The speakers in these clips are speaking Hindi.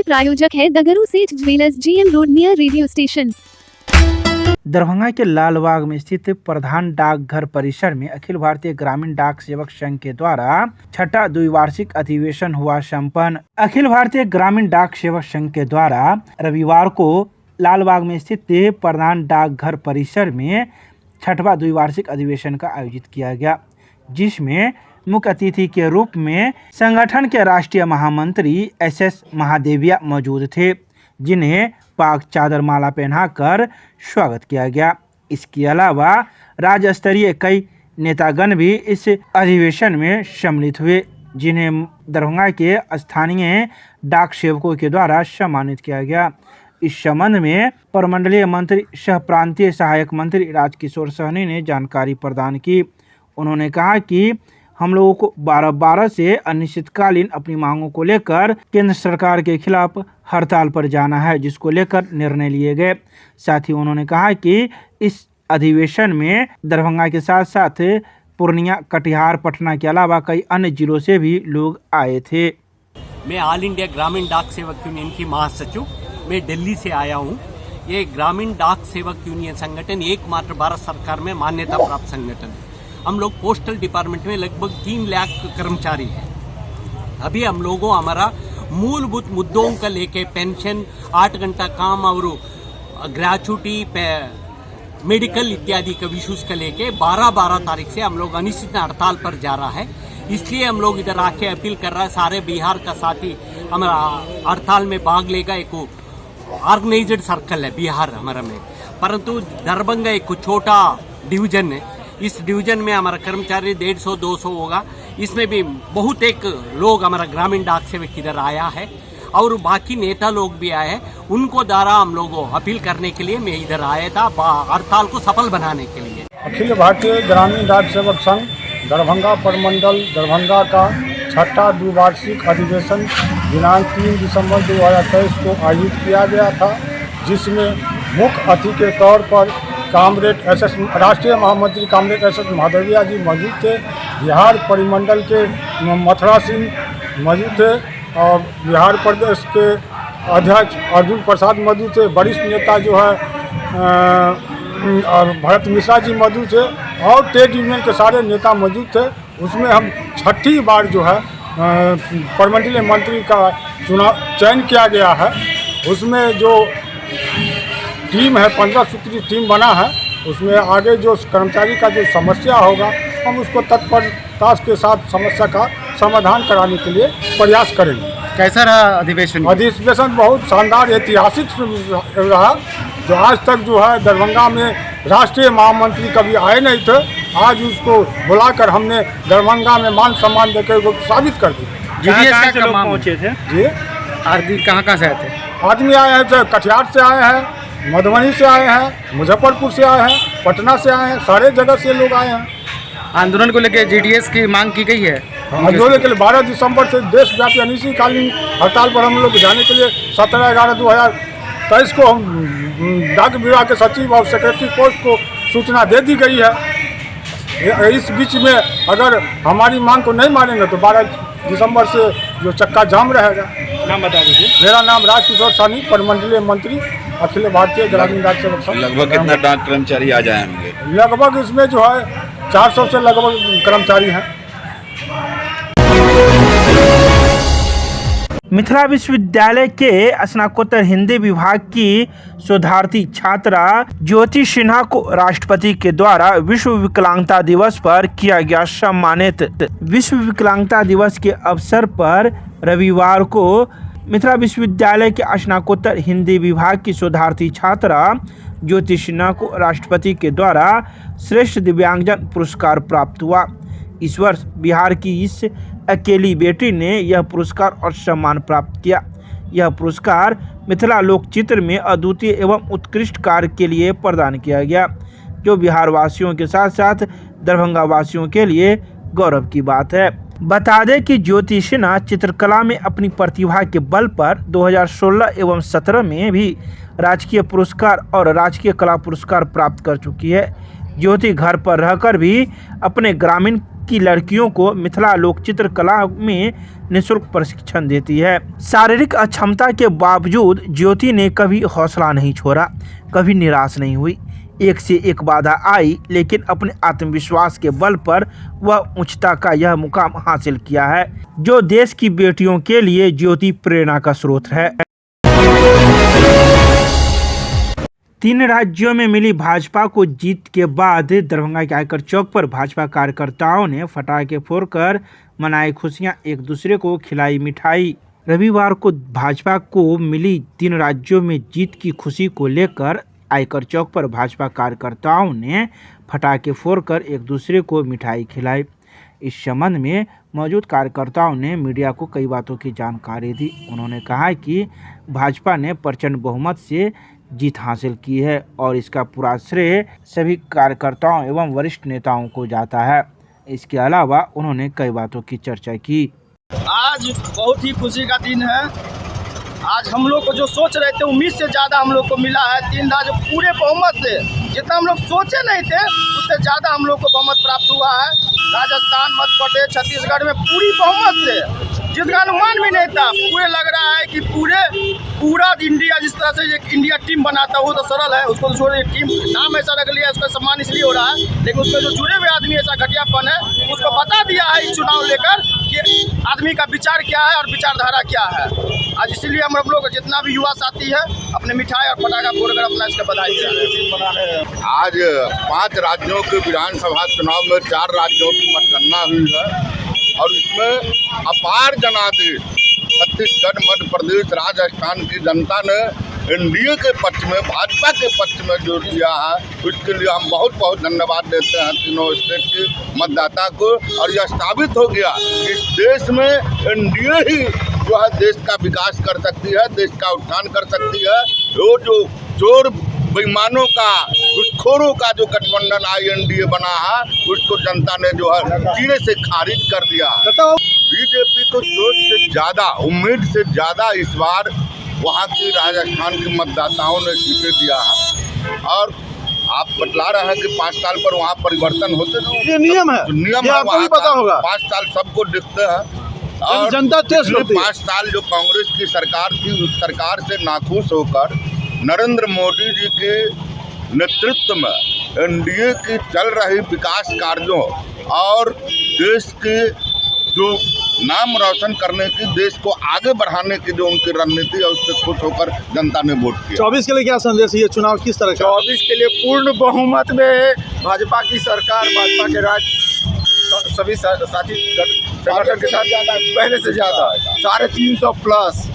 प्रायोजक है दगरू सेठ jewellers, GM road near radio station. Darbhanga के लालबाग में स्थित प्रधान डाकघर परिसर में अखिल भारतीय ग्रामीण डाक सेवक संघ के द्वारा छठा द्विवार्षिक अधिवेशन हुआ संपन्न। अखिल भारतीय ग्रामीण डाक सेवक संघ के द्वारा रविवार को लालबाग में स्थित प्रधान डाकघर परिसर में छठवां द्विवार्षिक अधिवेशन का आयोजित किया गया, जिसमें मुख्य अतिथि के रूप में संगठन के राष्ट्रीय महामंत्री SS महादेविया मौजूद थे, जिन्हें पाक चादर माला पहनाकर स्वागत किया गया। इसके अलावा राज्य स्तरीय कई नेतागण भी इस अधिवेशन में सम्मिलित हुए, जिन्हें दरभंगा के स्थानीय डाक सेवकों के द्वारा सम्मानित किया गया। इस संबंध में प्रमंडलीय मंत्री सह प्रांतीय सहायक मंत्री राजकिशोर सहनी ने जानकारी प्रदान की। उन्होंने कहा कि हम लोगों को 12/12 से अनिश्चितकालीन अपनी मांगों को लेकर केंद्र सरकार के खिलाफ हड़ताल पर जाना है, जिसको लेकर निर्णय लिए गए। साथ ही उन्होंने कहा कि इस अधिवेशन में दरभंगा के साथ साथ पूर्णिया, कटिहार, पटना के अलावा कई अन्य जिलों से भी लोग आए थे। मैं ऑल इंडिया ग्रामीण डाक सेवक यूनियन की महासचिव, मैं दिल्ली से आया हूँ। ये ग्रामीण डाक सेवक यूनियन संगठन एकमात्र भारत सरकार में मान्यता प्राप्त संगठन है। हम लोग पोस्टल डिपार्टमेंट में लगभग 3 लाख कर्मचारी हैं। अभी हम लोगों हमारा मूलभूत मुद्दों का लेके पेंशन, 8 घंटा काम और ग्रेचुटी, मेडिकल इत्यादि का इश्यूज का लेके 12 तारीख से हम लोग अनिश्चित हड़ताल पर जा रहा है। इसलिए हम लोग इधर आके अपील कर रहा है, सारे बिहार का साथी हमारा हड़ताल में भाग लेगा। एक ऑर्गेनाइज्ड सर्कल है बिहार हमारा में, परंतु दरभंगा एक छोटा डिवीजन है। इस डिवीजन में हमारा कर्मचारी 150-200 होगा। इसमें भी बहुत एक लोग हमारा ग्रामीण डाक सेवक इधर आया है और बाकी नेता लोग भी आए हैं। उनको द्वारा हम लोगों अपील करने के लिए मैं इधर आया था, हड़ताल को सफल बनाने के लिए। अखिल भारतीय ग्रामीण डाक सेवक संघ दरभंगा प्रमंडल दरभंगा का छठा द्विवार्षिक अधिवेशन दिनांक 3 दिसंबर 2023 को आयोजित किया गया था, जिसमें मुख्य अतिथि के तौर पर कामरेड SS राष्ट्रीय महामंत्री कामरेड SS महादेविया जी मौजूद थे। बिहार परिमंडल के मथुरा सिंह मौजूद थे और बिहार प्रदेश के अध्यक्ष अर्जुन प्रसाद मौजूद थे। वरिष्ठ नेता जो है और भरत मिश्रा जी मौजूद थे और ट्रेड यूनियन के सारे नेता मौजूद थे। उसमें हम छठी बार जो है प्रमंडलीय मंत्री का चयन किया गया है। उसमें जो टीम है, 15 सूत्री टीम बना है, उसमें आगे जो कर्मचारी का जो समस्या होगा हम उसको तत्परता के साथ समस्या का समाधान कराने के लिए प्रयास करेंगे। कैसा रहा अधिवेशन? अधिवेशन बहुत शानदार ऐतिहासिक रहा। जो आज तक जो है दरभंगा में राष्ट्रीय महामंत्री कभी आए नहीं थे, आज उसको बुलाकर हमने दरभंगा में मान सम्मान देकर वो साबित कर दिया। कहाँ से लोग पहुँचे थे? जी, आदमी कहाँ से आए थे? आदमी आए हैं तो कटिहार से आए हैं, मधुबनी से आए हैं, मुजफ्फरपुर से आए हैं, पटना से आए हैं, सारे जगह से लोग आए हैं। आंदोलन को लेकर JDS की मांग की गई है। आंदोलन के लिए 12 दिसंबर से देशव्यापी अनिश्चितकालीन हड़ताल पर हम लोग जाने के लिए 17/11/2023 को हम डाक विभाग के सचिव और सेक्रेटरी पोस्ट को सूचना दे दी गई है। इस बीच में अगर हमारी मांग को नहीं मानेंगे तो 12 दिसंबर से जो चक्का जाम रहेगा। नाम बता दीजिए। मेरा नाम राजकिशोर सहनी, प्रमंडलीय मंत्री, अखिल भारतीय ग्रामीण डाक सेवक संघ। लगभग कितना डाक कर्मचारी आ जाए होंगे? लगभग इसमें जो है 400 से लगभग कर्मचारी हैं। मिथिला विश्वविद्यालय के स्नातकोत्तर हिंदी विभाग की शोधार्थी छात्रा ज्योति सिन्हा को राष्ट्रपति के द्वारा विश्व विकलांगता दिवस पर किया गया सम्मानित। विश्व विकलांगता दिवस के अवसर पर रविवार को मिथिला विश्वविद्यालय के स्नातकोत्तर हिंदी विभाग की शोधार्थी छात्रा ज्योति सिन्हा को राष्ट्रपति के द्वारा श्रेष्ठ दिव्यांगजन पुरस्कार प्राप्त हुआ। इस वर्ष बिहार की इस अकेली बेटी ने यह पुरस्कार और सम्मान प्राप्त किया। यह पुरस्कार मिथिला लोकचित्र में अद्वितीय एवं उत्कृष्ट कार्य के लिए प्रदान किया गया, जो बिहार वासियों के साथ साथ दरभंगा वासियों के लिए गौरव की बात है। बता दें कि ज्योति सिन्हा चित्रकला में अपनी प्रतिभा के बल पर 2016 एवं 17 में भी राजकीय पुरस्कार और राजकीय कला पुरस्कार प्राप्त कर चुकी है। ज्योति घर पर रहकर भी अपने ग्रामीण की लड़कियों को मिथिला लोक चित्रकला में निःशुल्क प्रशिक्षण देती है। शारीरिक अक्षमता के बावजूद ज्योति ने कभी हौसला नहीं छोड़ा, कभी निराश नहीं हुई। एक से एक बाधा आई, लेकिन अपने आत्मविश्वास के बल पर वह उच्चता का यह मुकाम हासिल किया है, जो देश की बेटियों के लिए ज्योति प्रेरणा का स्रोत है। 3 राज्यों में मिली भाजपा को जीत के बाद दरभंगा के आयकर चौक पर भाजपा कार्यकर्ताओं ने पटाखे फोड़कर मनाई खुशियां, एक दूसरे को खिलाई मिठाई। रविवार को भाजपा को मिली 3 राज्यों में जीत की खुशी को लेकर आयकर चौक पर भाजपा कार्यकर्ताओं ने पटाखे फोड़कर एक दूसरे को मिठाई खिलाई। इस संबंध में मौजूद कार्यकर्ताओं ने मीडिया को कई बातों की जानकारी दी। उन्होंने कहा कि भाजपा ने प्रचंड बहुमत से जीत हासिल की है और इसका पूरा श्रेय सभी कार्यकर्ताओं एवं वरिष्ठ नेताओं को जाता है। इसके अलावा उन्होंने कई बातों की चर्चा की। आज बहुत ही खुशी का दिन है। आज हम लोग को जो सोच रहे थे उम्मीद से ज़्यादा हम लोग को मिला है। 3 राज्य पूरे बहुमत से, जितना हम लोग सोचे नहीं थे उससे ज़्यादा हम लोग को बहुमत प्राप्त हुआ है। राजस्थान, मध्य प्रदेश, छत्तीसगढ़ में पूरी बहुमत से, जिसका अनुमान भी नहीं था। पूरे लग रहा है कि पूरा इंडिया, जिस तरह से एक इंडिया टीम बनाता है वो तो सरल है, उसको तो छोड़िए, टीम नाम ऐसा रख लिया, उसका सम्मान इसलिए हो रहा है, लेकिन उसमें जो जुड़े हुए आदमी ऐसा घटियापन है, उसको बता दिया है इस चुनाव लेकर कि आदमी का विचार क्या है और विचारधारा क्या है। आज इसीलिए हम लोग जितना भी युवा साथी है अपने मिठाई और पटाखा फोड़कर अपना इसका बधाई दिया। आज 5 राज्यों के विधानसभा चुनाव में 4 राज्यों की मतगणना हुई है और इसमें अपार जनादेश छत्तीसगढ़, मध्य प्रदेश, राजस्थान की जनता ने एनडीए के पक्ष में, भाजपा के पक्ष में जो दिया है उसके लिए हम बहुत बहुत धन्यवाद देते हैं तीनों स्टेट के मतदाता को। और यह साबित हो गया कि इस देश में एनडीए ही जो है देश का विकास कर सकती है, देश का उत्थान कर सकती है। वो जो चोर बेईमानों का, घुसखोरों का जो गठबंधन INDA बना है उसको जनता ने जो है चीरे से खारिज कर दिया। बीजेपी को सोच से ज़्यादा, उम्मीद से ज़्यादा इस बार वहाँ की राजस्थान के मतदाताओं ने सीटें दिया है। और आप बतला रहे हैं कि 5 साल पर वहाँ परिवर्तन होते हैं, ये नियम है, नियम ये है आपको वहाँ भी पता होगा। 5 साल सबको दिखते हैं और जनता टेस्ट होती है। 5 साल जो कांग्रेस की सरकार थी उस सरकार से नाखुश होकर नरेंद्र मोदी जी के नेतृत्व में एनडीए की चल रही विकास कार्यों और देश के जो नाम रोशन करने की, देश को आगे बढ़ाने की जो उनकी रणनीति है उससे खुश होकर जनता ने वोट किया। 24 के लिए क्या संदेश, ये चुनाव किस तरह का? 24 के लिए पूर्ण बहुमत में भाजपा की सरकार, भाजपा के सभी साथी संगठन के साथ ज़्यादा, पहले से ज़्यादा 350 प्लस।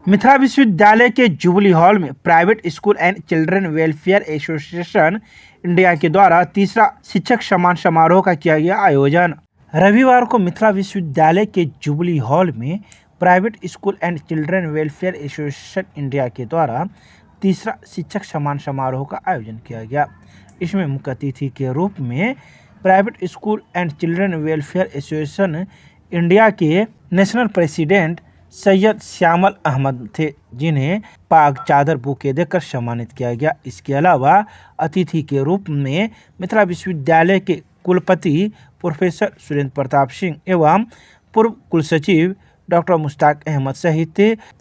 मिथिला विश्वविद्यालय के जुबली हॉल में private School and Children Welfare Association India के द्वारा तीसरा शिक्षक सम्मान समारोह का किया गया आयोजन। रविवार को मिथिला विश्वविद्यालय के जुबली हॉल में private School and Children Welfare Association India के द्वारा तीसरा शिक्षक सम्मान समारोह का आयोजन किया गया। इसमें मुख्य अतिथि के रूप में private School and Children Welfare Association India के नेशनल प्रेसिडेंट सैयद श्यामल अहमद थे, जिन्हें पाक चादर बुके देकर सम्मानित किया गया। इसके अलावा अतिथि के रूप में मिथिला विश्वविद्यालय के कुलपति प्रोफेसर सुरेंद्र प्रताप सिंह एवं पूर्व कुलसचिव डॉक्टर मुश्ताक अहमद सहित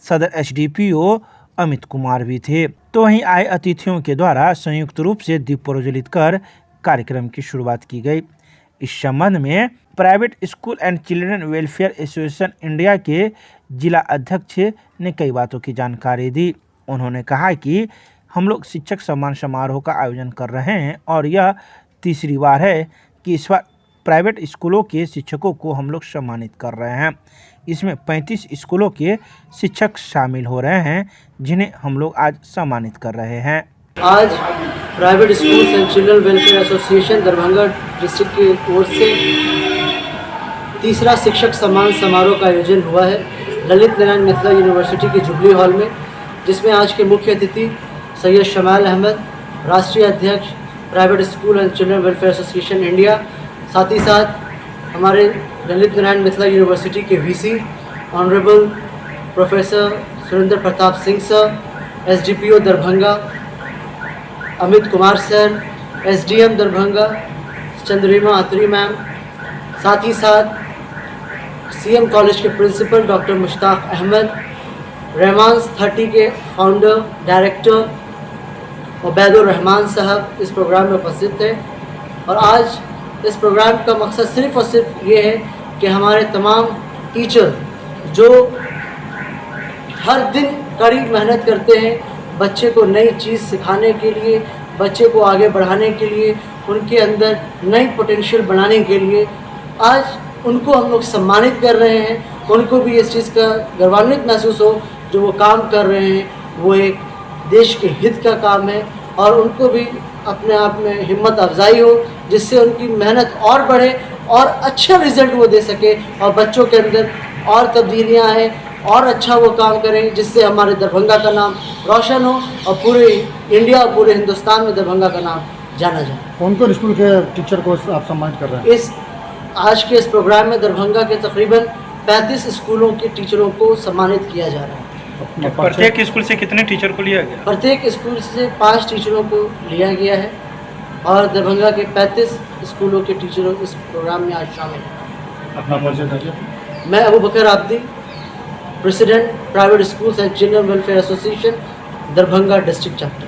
सदर HDPO अमित कुमार भी थे। तो वहीं आए अतिथियों के द्वारा संयुक्त रूप से दीप प्रज्वलित कर कार्यक्रम की शुरुआत की गई। इस संबंध में private School and Children Welfare Association India के जिला अध्यक्ष ने कई बातों की जानकारी दी। उन्होंने कहा कि हम लोग शिक्षक सम्मान समारोह का आयोजन कर रहे हैं और यह तीसरी बार है कि इस बार प्राइवेट स्कूलों के शिक्षकों को हम लोग सम्मानित कर रहे हैं। इसमें 35 स्कूलों के शिक्षक शामिल हो रहे हैं, जिन्हें हम लोग आज सम्मानित कर रहे हैं। आज private Schools and Children Welfare Association Darbhanga district की ओर से तीसरा शिक्षक सम्मान समारोह का आयोजन हुआ है ललित नारायण मिथिला यूनिवर्सिटी के जुबली हॉल में, जिसमें आज के मुख्य अतिथि सैयद श्यामल अहमद, राष्ट्रीय अध्यक्ष Private School and Children Welfare Association India, साथ ही साथ हमारे ललित नारायण मिथिला यूनिवर्सिटी के VC honourable professor Surendra Pratap Singh sir, SDPO Darbhanga Amit Kumar sir, SDM Darbhanga Chandrima Atri ma'am, साथ ही साथ सीएम कॉलेज के प्रिंसिपल डॉक्टर मुश्ताक अहमद, रहमान्स 30 के फाउंडर डायरेक्टर उबैदुर रहमान साहब इस प्रोग्राम में उपस्थित थे। और आज इस प्रोग्राम का मकसद सिर्फ़ और सिर्फ ये है कि हमारे तमाम टीचर जो हर दिन कड़ी मेहनत करते हैं बच्चे को नई चीज़ सिखाने के लिए, बच्चे को आगे बढ़ाने के लिए, उनके अंदर नई पोटेंशियल बनाने के लिए, आज उनको हम लोग सम्मानित कर रहे हैं। उनको भी इस चीज़ का गौरवान्वित महसूस हो जो वो काम कर रहे हैं वो एक देश के हित का काम है, और उनको भी अपने आप में हिम्मत अफजाई हो जिससे उनकी मेहनत और बढ़े और अच्छा रिज़ल्ट वो दे सके और बच्चों के अंदर और तब्दीलियाँ आएँ और अच्छा वो काम करें जिससे हमारे दरभंगा का नाम रोशन हो और पूरे इंडिया और पूरे हिंदुस्तान में दरभंगा का नाम जाना जाए। कौन कौन स्कूल के टीचर को आप सम्मानित कर रहे हैं? इस आज के इस प्रोग्राम में दरभंगा के तकरीबन 35 स्कूलों के टीचरों को सम्मानित किया जा रहा है। प्रत्येक स्कूल से कितने टीचर को लिया गया? प्रत्येक स्कूल से 5 टीचरों को लिया गया है और दरभंगा के 35 स्कूलों के टीचरों इस प्रोग्राम में आज शामिल हैं। अपना परिचय दीजिए। मैं Abu Bakar Abdi, president Private Schools and Children Welfare Association Darbhanga district chapter.